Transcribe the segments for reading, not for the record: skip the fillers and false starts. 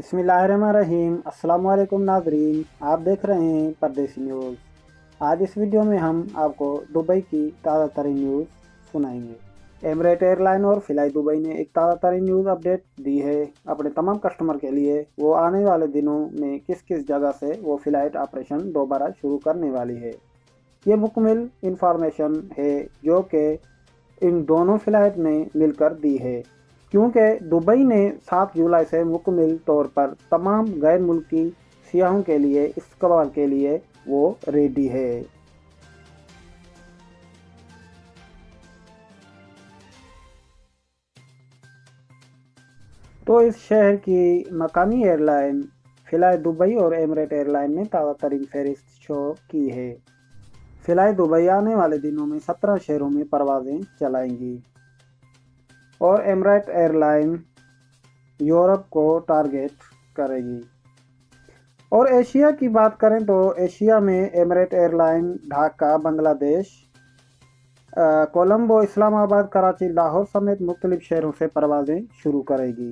बिस्मिल्लाहिर्रहमानिर्रहीम। अस्सलाम वालेकुम नाज़रीन, आप देख रहे हैं परदेसी न्यूज़। आज इस वीडियो में हम आपको दुबई की ताज़ा तरीन न्यूज़ सुनाएंगे। एमरेट एयरलाइन और फ्लाई दुबई ने एक ताज़ा तरीन न्यूज़ अपडेट दी है अपने तमाम कस्टमर के लिए। वो आने वाले दिनों में किस किस जगह से वो फ़्लाइट ऑपरेशन दोबारा शुरू करने वाली है। ये मुकम्मल इंफॉर्मेशन है जो कि इन दोनों फ़्लाइट ने मिलकर दी है, क्योंकि दुबई ने 7 जुलाई से मुकम्मल तौर पर तमाम गैर मुल्की सियाहों के लिए इस्तकबाल के लिए वो रेडी है। तो इस शहर की मकामी एयरलाइन फ्लाई दुबई और एमरेट एयरलाइन ने ताज़ा तरीन फहरिस्त शो की है। फ्लाई दुबई आने वाले दिनों में 17 शहरों में परवाज़ें चलाएंगी और एमरेट एयरलाइन यूरोप को टारगेट करेगी। और एशिया की बात करें तो एशिया में एमरेट एयरलाइन ढाका, बांग्लादेश, कोलंबो, इस्लामाबाद, कराची, लाहौर समेत मुख्तलिफ शहरों से परवाज़ें शुरू करेगी,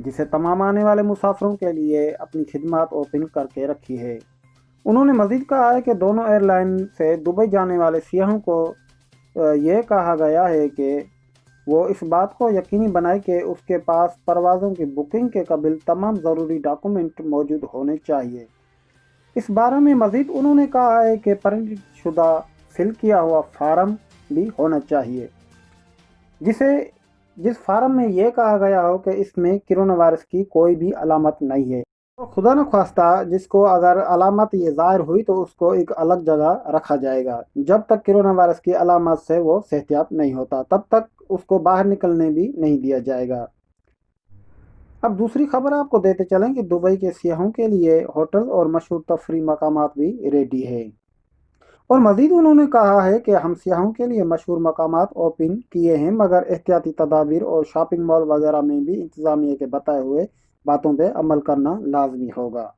जिसे तमाम आने वाले मुसाफिरों के लिए अपनी खिदमत ओपन करके रखी है। उन्होंने मज़ीद कहा है कि दोनों एयरलाइन से दुबई जाने वाले सियाहों को ये कहा गया है कि वो इस बात को यकीनी बनाए कि उसके पास परवाज़ों की बुकिंग के काबिल तमाम ज़रूरी डॉक्यूमेंट मौजूद होने चाहिए। इस बारे में मज़ीद उन्होंने कहा है कि प्रिंट शुदा फिल किया हुआ फार्म भी होना चाहिए, जिस फार्म में यह कहा गया हो कि इसमें कोरोना वायरस की कोई भी अलामत नहीं है, और खुदा न ख्वास्ता जिसको अगर अलामत ये ज़ाहिर हुई तो उसको एक अलग जगह रखा जाएगा। जब तक कोरोना वायरस की अलामत से वो सेहतियाब नहीं होता तब तक उसको बाहर निकलने भी नहीं दिया जाएगा। अब दूसरी खबर आपको देते चलें कि दुबई के सियाहों के लिए होटल और मशहूर तफरी मकामात भी रेडी है। और मज़ीद उन्होंने कहा है कि हम सियाहों के लिए मशहूर मकामात ओपन किए हैं, मगर एहतियाती तदाबीर और शॉपिंग मॉल वगैरह में भी इंतज़ामिया के बताए हुए बातों पर अमल करना लाजमी होगा।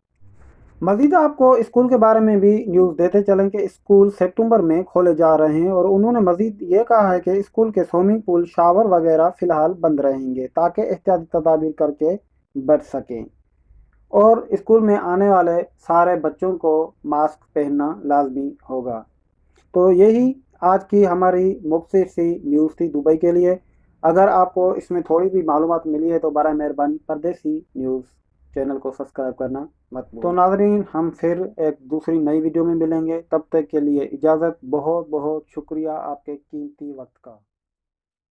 मज़ीद आपको स्कूल के बारे में भी न्यूज़ देते चलें कि स्कूल सितंबर में खोले जा रहे हैं, और उन्होंने मज़ीद ये कहा है कि स्कूल के स्विमिंग पूल, शावर वगैरह फ़िलहाल बंद रहेंगे ताकि एहतियाती तदाबीर करके बच सकें। और स्कूल में आने वाले सारे बच्चों को मास्क पहनना लाजमी होगा। तो यही आज की हमारी मुख्तसर सी न्यूज़ थी दुबई के लिए। अगर आपको इसमें थोड़ी भी मालूमात मिली है तो बराए मेहरबानी परदेसी न्यूज़ चैनल को सब्सक्राइब करना मत भूलिए। तो नाज़रीन, हम फिर एक दूसरी नई वीडियो में मिलेंगे, तब तक के लिए इजाज़त। बहुत बहुत शुक्रिया आपके कीमती वक्त का।